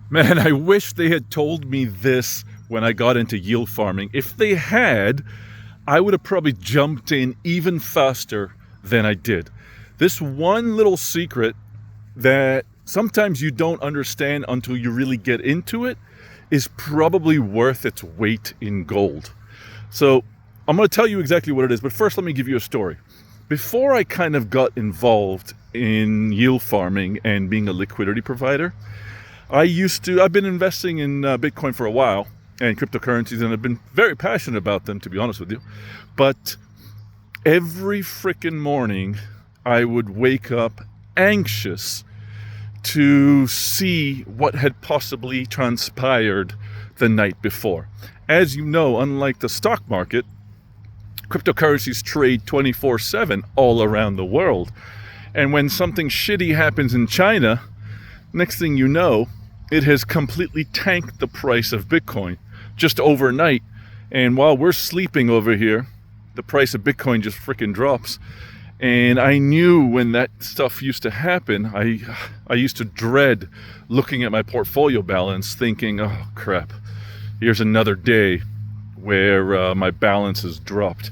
Man, I wish they had told me this when I got into yield farming. If they had, I would have probably jumped in even faster than I did. This one little secret that sometimes you don't understand until you really get into it is probably worth its weight in gold. So I'm going to tell you exactly what it is, but first let me give you a story. Before I kind of got involved in yield farming and being a liquidity provider, I've been investing in Bitcoin for a while and cryptocurrencies, and I've been very passionate about them, to be honest with you. But every freaking morning, I would wake up anxious to see what had possibly transpired the night before. As you know, unlike the stock market, cryptocurrencies trade 24/7 all around the world. And when something shitty happens in China, next thing you know, it has completely tanked the price of Bitcoin just overnight. And while we're sleeping over here, the price of Bitcoin just freaking drops. And I knew when that stuff used to happen, I used to dread looking at my portfolio balance thinking, oh crap, here's another day where my balance has dropped.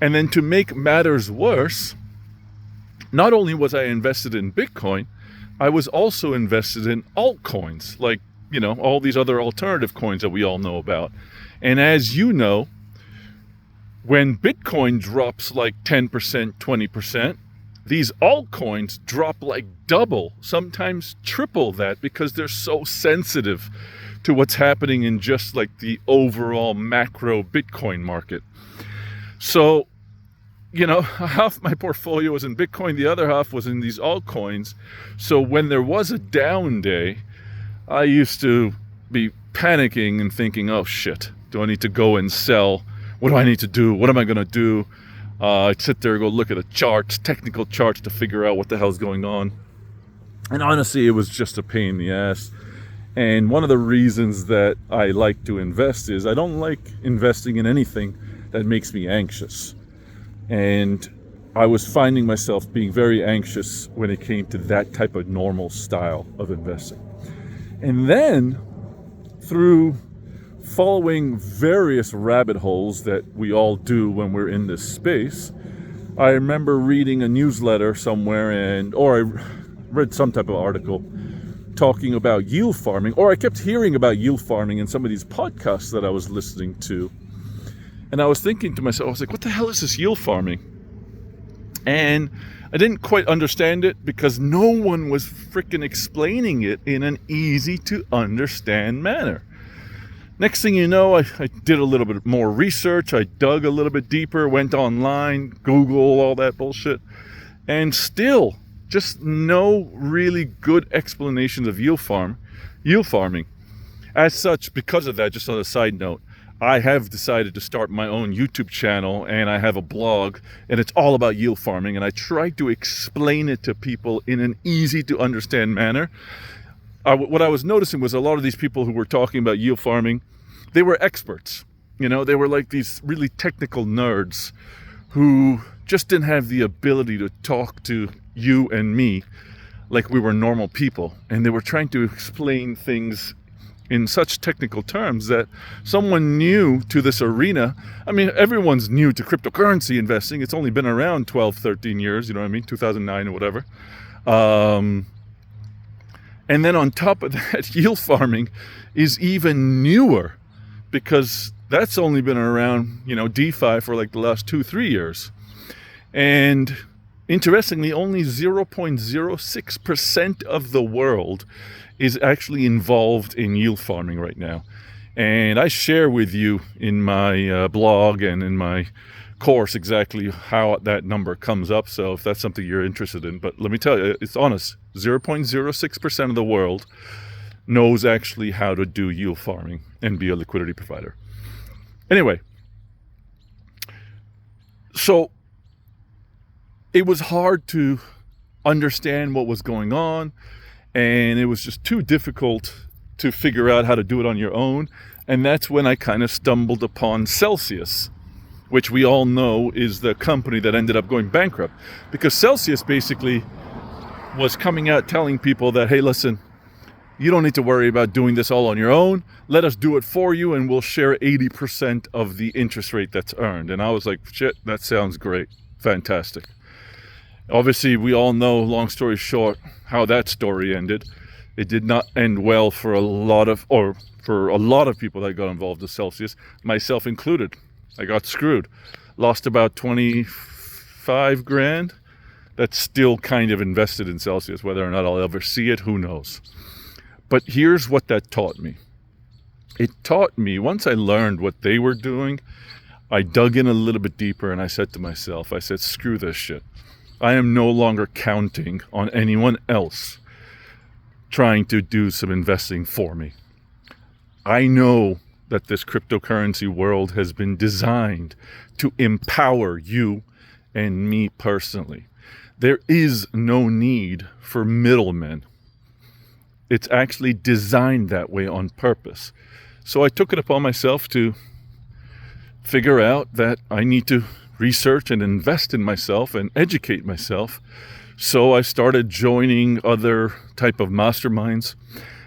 And then to make matters worse, not only was I invested in Bitcoin, I was also invested in altcoins, like, all these other alternative coins that we all know about. And as you know, when Bitcoin drops like 10%, 20%, these altcoins drop like double, sometimes triple that, because they're so sensitive to what's happening in just like the overall macro Bitcoin market. So, half my portfolio was in Bitcoin, the other half was in these altcoins. So when there was a down day, I used to be panicking and thinking, oh shit, do I need to go and sell? What do I need to do? What am I going to do? I'd sit there and go look at the charts, technical charts, to figure out what the hell's going on. And honestly, it was just a pain in the ass. And one of the reasons that I like to invest is I don't like investing in anything that makes me anxious. And I was finding myself being very anxious when it came to that type of normal style of investing. And then, through following various rabbit holes that we all do when we're in this space, I remember reading a newsletter somewhere, or I read some type of article talking about yield farming, or I kept hearing about yield farming in some of these podcasts that I was listening to. And I was thinking to myself, I was like, what the hell is this yield farming? And I didn't quite understand it because no one was freaking explaining it in an easy to understand manner. Next thing you know, I did a little bit more research. I dug a little bit deeper, went online, Google, all that bullshit. And still, just no really good explanations of yield farming. As such, because of that, just on a side note, I have decided to start my own YouTube channel, and I have a blog, and it's all about yield farming, and I try to explain it to people in an easy to understand manner. What I was noticing was a lot of these people who were talking about yield farming, they were experts. They were like these really technical nerds who just didn't have the ability to talk to you and me like we were normal people. And they were trying to explain things in such technical terms that someone new to this arena, everyone's new to cryptocurrency investing. It's only been around 12, 13 years, 2009 or whatever. And then on top of that, yield farming is even newer because that's only been around, DeFi for like the last 2-3 years. And interestingly, only 0.06% of the world is actually involved in yield farming right now. And I share with you in my blog and in my course exactly how that number comes up. So if that's something you're interested in, but let me tell you, it's honest. 0.06% of the world knows actually how to do yield farming and be a liquidity provider. Anyway, so it was hard to understand what was going on, and it was just too difficult to figure out how to do it on your own. And that's when I kind of stumbled upon Celsius, which we all know is the company that ended up going bankrupt, because Celsius basically was coming out telling people that, hey, listen, You don't need to worry about doing this all on your own. Let us do it for you, and we'll share 80% of the interest rate that's earned. And I was like, shit, that sounds great. Fantastic. Obviously, we all know, long story short, how that story ended. It did not end well for a lot of people that got involved with Celsius, myself included. I got screwed. Lost about 25 grand. That's still kind of invested in Celsius. Whether or not I'll ever see it, who knows. But here's what that taught me. It taught me, once I learned what they were doing, I dug in a little bit deeper and I said to myself, screw this shit. I am no longer counting on anyone else trying to do some investing for me. I know that this cryptocurrency world has been designed to empower you and me personally. There is no need for middlemen. It's actually designed that way on purpose. So I took it upon myself to figure out that I need to research and invest in myself and educate myself. So I started joining other type of masterminds.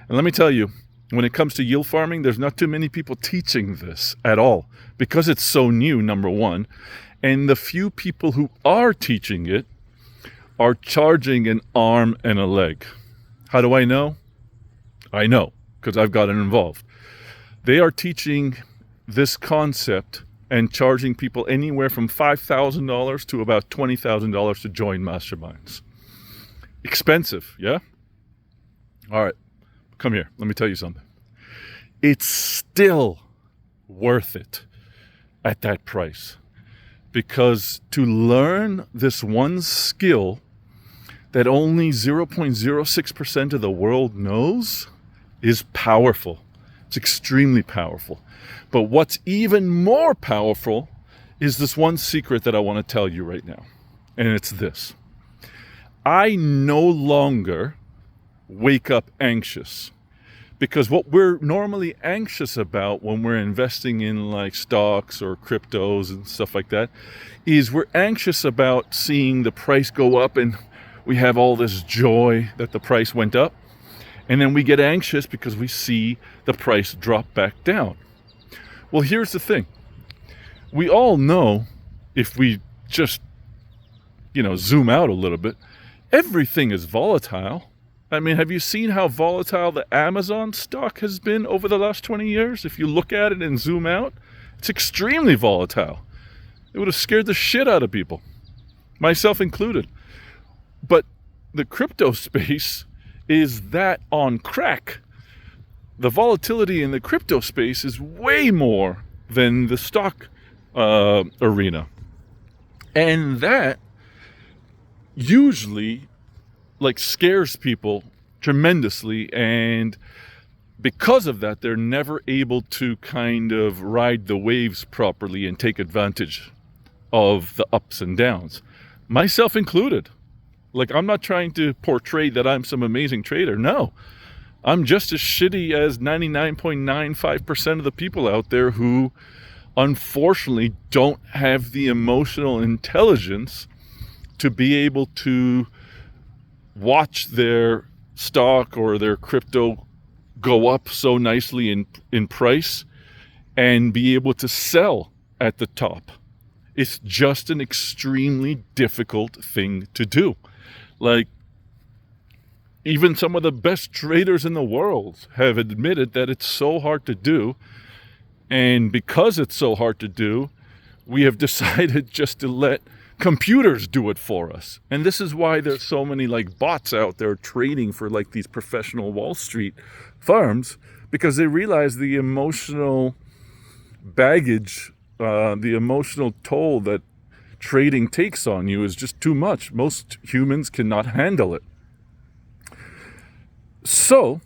And let me tell you, when it comes to yield farming, there's not too many people teaching this at all because it's so new, number one. And the few people who are teaching it are charging an arm and a leg. How do I know? I know because I've gotten involved. They are teaching this concept and charging people anywhere from $5,000 to about $20,000 to join masterminds. Expensive, yeah? All right, come here. Let me tell you something. It's still worth it at that price because to learn this one skill that only 0.06% of the world knows is powerful. It's extremely powerful. But what's even more powerful is this one secret that I want to tell you right now. And it's this. I no longer wake up anxious because what we're normally anxious about when we're investing in like stocks or cryptos and stuff like that is we're anxious about seeing the price go up and we have all this joy that the price went up. And then we get anxious because we see the price drop back down. Well, here's the thing. We all know if we just, zoom out a little bit, everything is volatile. I mean, have you seen how volatile the Amazon stock has been over the last 20 years? If you look at it and zoom out, it's extremely volatile. It would have scared the shit out of people, myself included. But the crypto space is that on crack. The volatility in the crypto space is way more than the stock arena. And that usually scares people tremendously. And because of that, they're never able to kind of ride the waves properly and take advantage of the ups and downs, myself included. I'm not trying to portray that I'm some amazing trader. No, I'm just as shitty as 99.95% of the people out there who unfortunately don't have the emotional intelligence to be able to watch their stock or their crypto go up so nicely in price and be able to sell at the top. It's just an extremely difficult thing to do. Even some of the best traders in the world have admitted that it's so hard to do. And because it's so hard to do, we have decided just to let computers do it for us. And this is why there's so many bots out there trading for these professional Wall Street firms, because they realize the emotional baggage, the emotional toll that trading takes on you is just too much. Most humans cannot handle it. So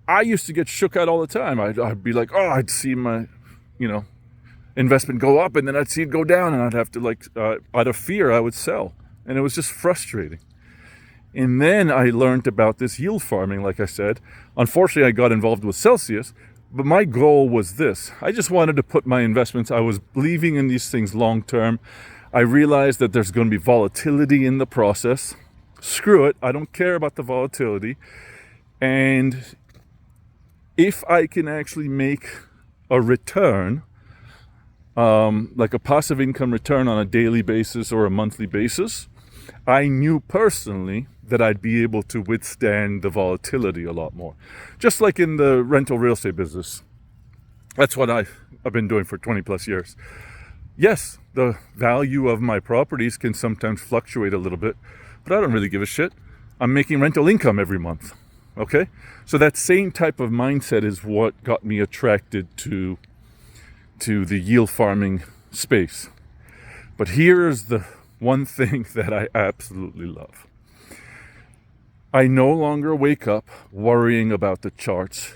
I used to get shook out all the time. I'd be like, I'd see my, investment go up and then I'd see it go down and I'd have to out of fear, I would sell. And it was just frustrating. And then I learned about this yield farming, like I said. Unfortunately, I got involved with Celsius. But my goal was this. I just wanted to put my investments. I was believing in these things long term. I realized that there's going to be volatility in the process. Screw it. I don't care about the volatility. And if I can actually make a return, like a passive income return on a daily basis or a monthly basis, I knew personally that I'd be able to withstand the volatility a lot more. Just like in the rental real estate business. That's what I've been doing for 20 plus years. Yes, the value of my properties can sometimes fluctuate a little bit, but I don't really give a shit. I'm making rental income every month. Okay? So that same type of mindset is what got me attracted to the yield farming space. But here's the one thing that I absolutely love. I no longer wake up worrying about the charts,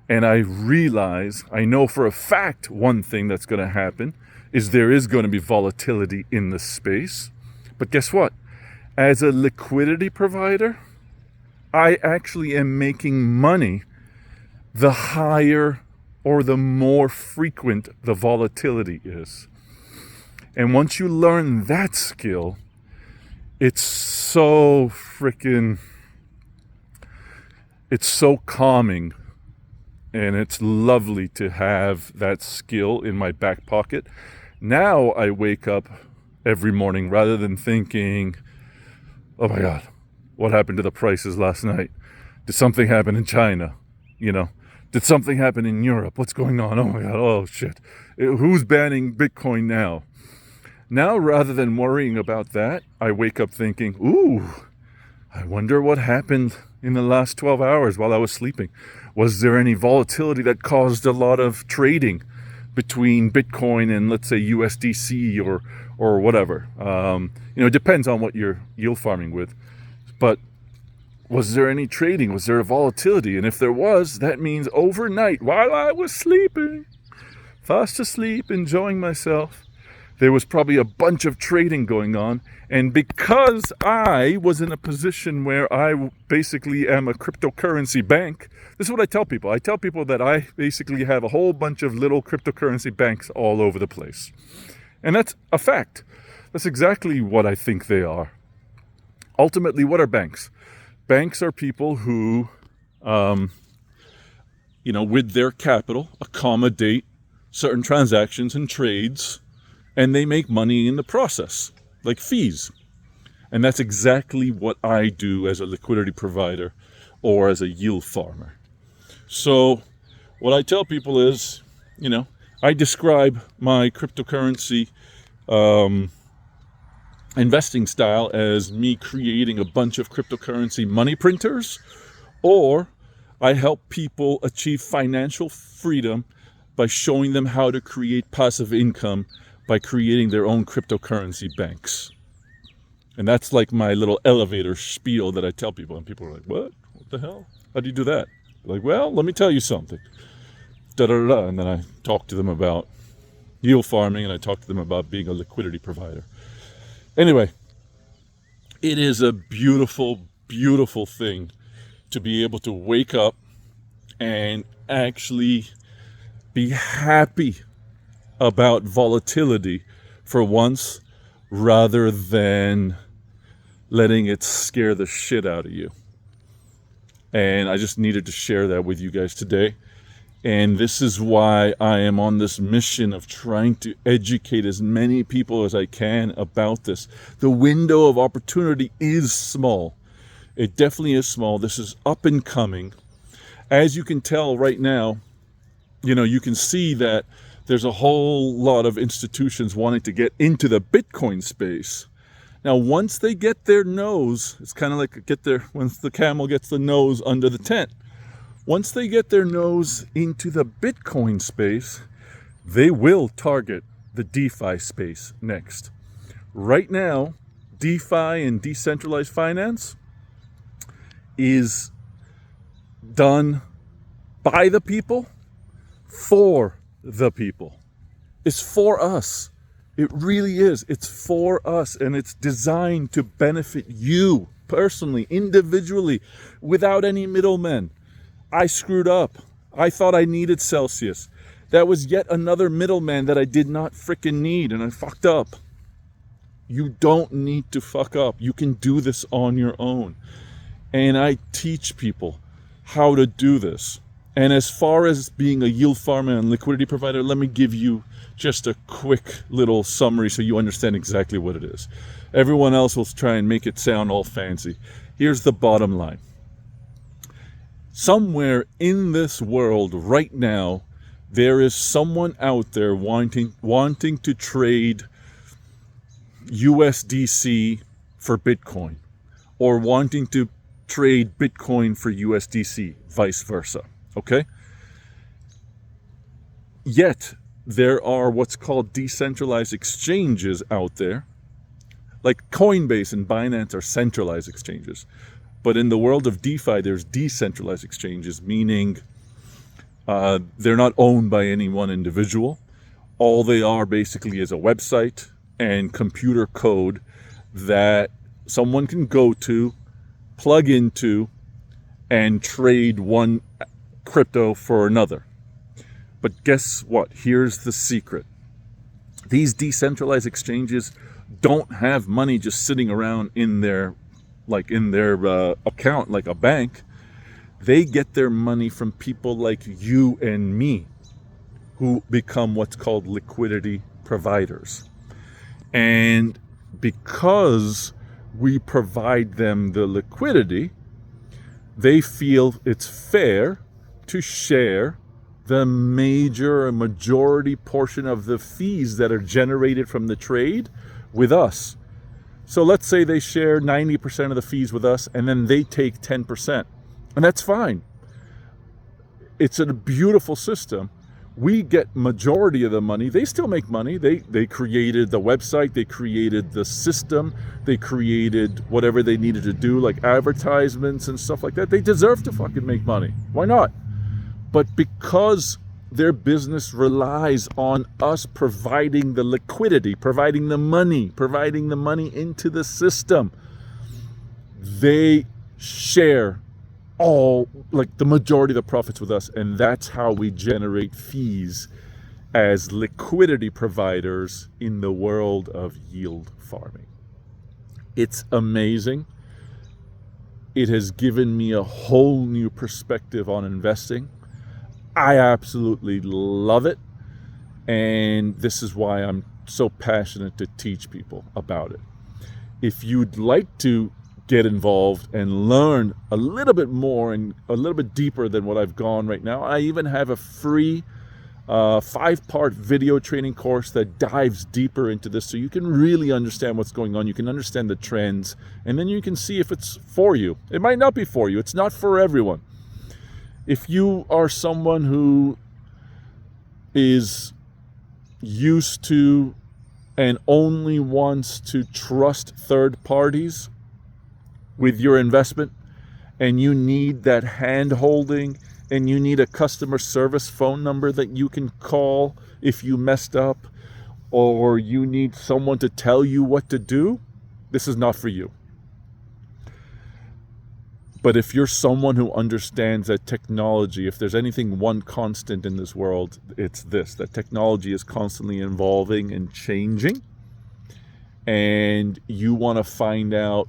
and I realize, I know for a fact one thing that's going to happen is there is going to be volatility in the space. But guess what? As a liquidity provider, I actually am making money the higher or the more frequent the volatility is. And once you learn that skill, it's so calming, and it's lovely to have that skill in my back pocket. Now I wake up every morning rather than thinking, oh my God, what happened to the prices last night? Did something happen in China? Did something happen in Europe? What's going on? Oh my God, oh shit. Who's banning Bitcoin now? Now, rather than worrying about that, I wake up thinking, ooh, I wonder what happened in the last 12 hours while I was sleeping. Was there any volatility that caused a lot of trading between Bitcoin and, let's say, USDC or whatever? It depends on what you're yield farming with. But was there any trading? Was there a volatility? And if there was, that means overnight, while I was sleeping, fast asleep, enjoying myself, there was probably a bunch of trading going on. And because I was in a position where I basically am a cryptocurrency bank, this is what I tell people. I tell people that I basically have a whole bunch of little cryptocurrency banks all over the place. And that's a fact. That's exactly what I think they are. Ultimately, what are banks? Banks are people who, with their capital, accommodate certain transactions and trades, and they make money in the process, like fees. And that's exactly what I do as a liquidity provider or as a yield farmer. So what I tell people is, I describe my cryptocurrency investing style as me creating a bunch of cryptocurrency money printers, or I help people achieve financial freedom by showing them how to create passive income by creating their own cryptocurrency banks. And that's like my little elevator spiel that I tell people. And people are like, what? What the hell? How do you do that? Like, well, let me tell you something. Da-da-da-da. And then I talk to them about yield farming, and I talk to them about being a liquidity provider. Anyway, it is a beautiful, beautiful thing to be able to wake up and actually be happy about volatility for once, rather than letting it scare the shit out of you. And I just needed to share that with you guys today. And this is why I am on this mission of trying to educate as many people as I can about this. The window of opportunity is small. It definitely is small. This is up and coming. As you can tell right now, you can see that there's a whole lot of institutions wanting to get into the Bitcoin space. Now, once they get their nose, it's kind of like once the camel gets the nose under the tent. Once they get their nose into the Bitcoin space, they will target the DeFi space next. Right now, DeFi and decentralized finance is done by the people, for the people. It's for us. It really is. It's for us, and it's designed to benefit you personally, individually, without any middlemen. I screwed up. I thought I needed Celsius. That was yet another middleman that I did not frickin' need, and I fucked up. You don't need to fuck up. You can do this on your own. And I teach people how to do this. And as far as being a yield farmer and liquidity provider, let me give you just a quick little summary so you understand exactly what it is. Everyone else will try and make it sound all fancy. Here's the bottom line. Somewhere in this world right now, there is someone out there wanting to trade USDC for Bitcoin, or wanting to trade Bitcoin for USDC, vice versa. Okay? Yet, there are what's called decentralized exchanges out there. Like Coinbase and Binance are centralized exchanges. But in the world of DeFi, there's decentralized exchanges, meaning they're not owned by any one individual. All they are basically is a website and computer code that someone can go to, plug into, and trade one crypto for another. But guess what? Here's the secret. These decentralized exchanges don't have money just sitting around in their account like a bank. They get their money from people like you and me, who become what's called liquidity providers. And because we provide them the liquidity, they feel it's fair to share the majority portion of the fees that are generated from the trade with us. So let's say they share 90% of the fees with us, and then they take 10%. And that's fine. It's a beautiful system. We get majority of the money. They still make money. They created the website. They created the system. They created whatever they needed to do, like advertisements and stuff like that. They deserve to fucking make money. Why not? But because their business relies on us providing the liquidity, providing the money into the system, they share the majority of the profits with us, and that's how we generate fees as liquidity providers in the world of yield farming. It's amazing. It has given me a whole new perspective on investing. I absolutely love it, and this is why I'm so passionate to teach people about it. If you'd like to get involved and learn a little bit more and a little bit deeper than what I've gone right now, I even have a free 5-part video training course that dives deeper into this, so you can really understand what's going on. You can understand the trends, and then you can see if it's for you. It might not be for you. It's not for everyone. If you are someone who is used to and only wants to trust third parties with your investment, and you need that hand holding, and you need a customer service phone number that you can call if you messed up, or you need someone to tell you what to do, this is not for you. But if you're someone who understands that technology, if there's anything one constant in this world, it's this, that technology is constantly evolving and changing, and you want to find out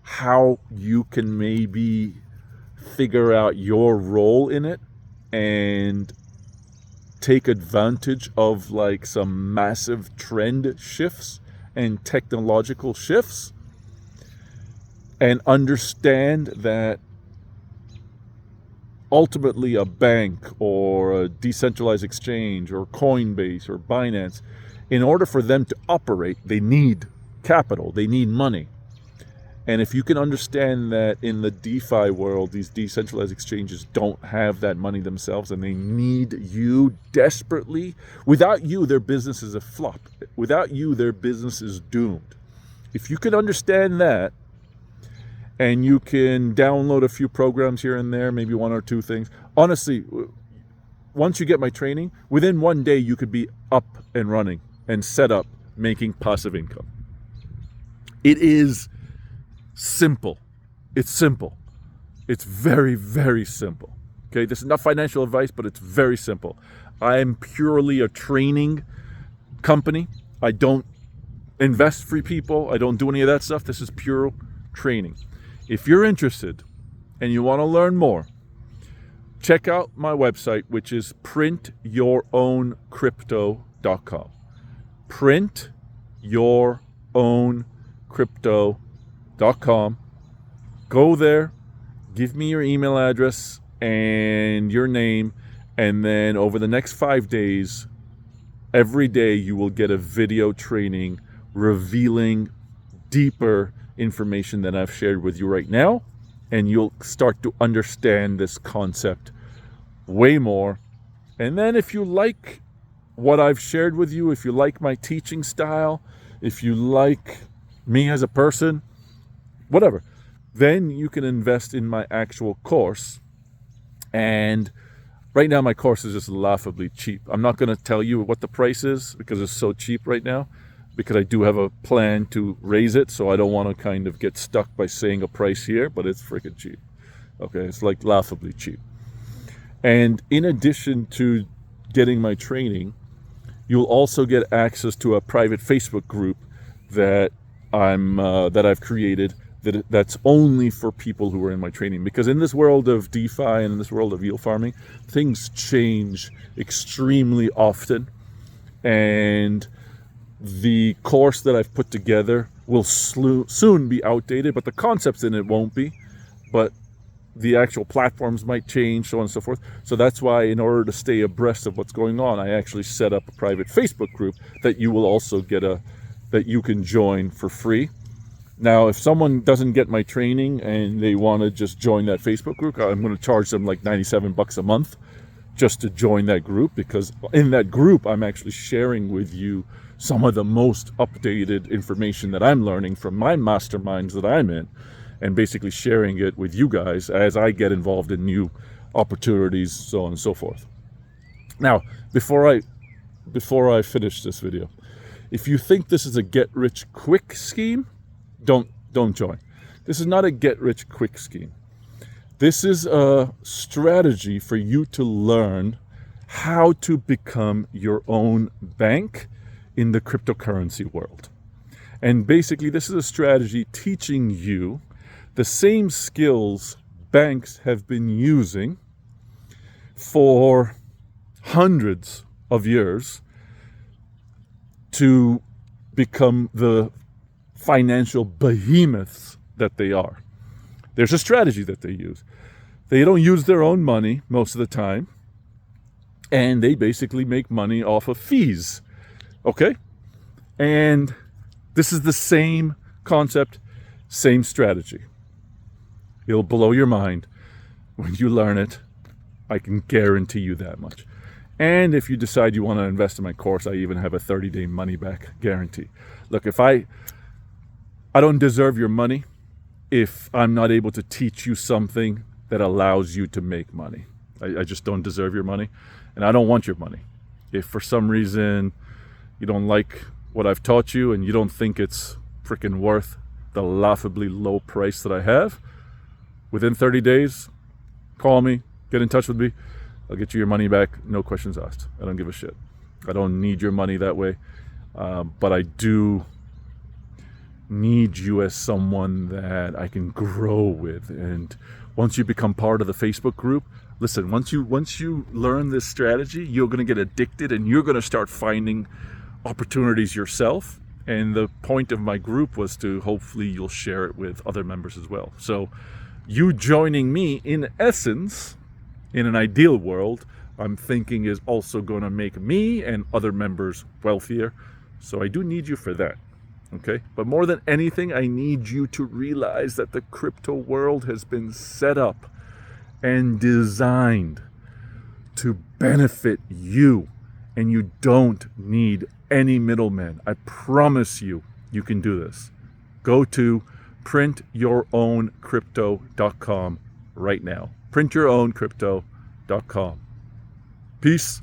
how you can maybe figure out your role in it and take advantage of like some massive trend shifts and technological shifts, and understand that ultimately a bank or a decentralized exchange or Coinbase or Binance, in order for them to operate, they need capital, they need money. And if you can understand that in the DeFi world, these decentralized exchanges don't have that money themselves, and they need you desperately. Without you, their business is a flop. Without you, their business is doomed. If you can understand that, and you can download a few programs here and there, maybe one or two things. Honestly, once you get my training, within one day you could be up and running and set up making passive income. It is simple. It's simple. It's very, very simple. Okay, this is not financial advice, but it's very simple. I am purely a training company. I don't invest for people. I don't do any of that stuff. This is pure training. If you're interested and you want to learn more, check out my website, which is printyourown.crypto.com. Printyourown.crypto.com. Go there, give me your email address and your name, and then over the next 5 days, every day you will get a video training revealing deeper information than I've shared with you right now, and you'll start to understand this concept way more. And then if you like what I've shared with you, if you like my teaching style, if you like me as a person, whatever, then you can invest in my actual course. And right now my course is just laughably cheap. I'm not going to tell you what the price is because it's so cheap right now, because I do have a plan to raise it, so I don't want to kind of get stuck by saying a price here, but it's freaking cheap. Okay, it's like laughably cheap. And in addition to getting my training, you'll also get access to a private Facebook group that I've created that's only for people who are in my training. Because in this world of DeFi and in this world of yield farming, things change extremely often, and the course that I've put together will soon be outdated, but the concepts in it won't be. But the actual platforms might change, so on and so forth. So that's why, in order to stay abreast of what's going on, I actually set up a private Facebook group that you will also that you can join for free. Now, if someone doesn't get my training and they want to just join that Facebook group, I'm going to charge them like $97 a month just to join that group, because in that group, I'm actually sharing with you some of the most updated information that I'm learning from my masterminds that I'm in, and basically sharing it with you guys as I get involved in new opportunities, so on and so forth. Now, before I finish this video, if you think this is a get-rich-quick scheme, don't join. This is not a get-rich-quick scheme. This is a strategy for you to learn how to become your own bank in the cryptocurrency world. And basically, this is a strategy teaching you the same skills banks have been using for hundreds of years to become the financial behemoths that they are. There's a strategy that they use. They don't use their own money most of the time, and they basically make money off of fees. Okay? And this is the same concept, same strategy. It'll blow your mind when you learn it. I can guarantee you that much. And if you decide you want to invest in my course, I even have a 30-day money-back guarantee. Look, if I don't deserve your money if I'm not able to teach you something that allows you to make money. I just don't deserve your money, and I don't want your money. If for some reason you don't like what I've taught you and you don't think it's freaking worth the laughably low price that I have, within 30 days, call me, get in touch with me. I'll get you your money back, no questions asked. I don't give a shit. I don't need your money that way, but I do need you as someone that I can grow with. And once you become part of the Facebook group, listen, once you learn this strategy, you're going to get addicted and you're going to start finding opportunities yourself. And the point of my group was to hopefully you'll share it with other members as well. So you joining me, in essence, in an ideal world, I'm thinking is also going to make me and other members wealthier. So I do need you for that. Okay? But more than anything, I need you to realize that the crypto world has been set up and designed to benefit you. And you don't need any middlemen. I promise you, you can do this. Go to printyourown.crypto.com right now. Printyourown.crypto.com. Peace.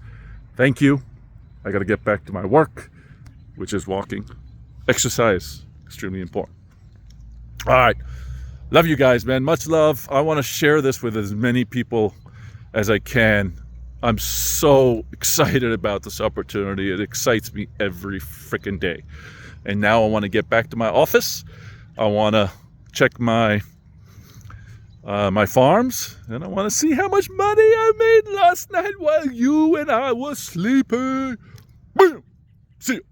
Thank you. I got to get back to my work, which is walking. Exercise, extremely important. All right. Love you guys, man. Much love. I want to share this with as many people as I can. I'm so excited about this opportunity. It excites me every freaking day. And now I want to get back to my office. I want to check my my farms, and I want to see how much money I made last night while you and I were sleeping. Boom! See you.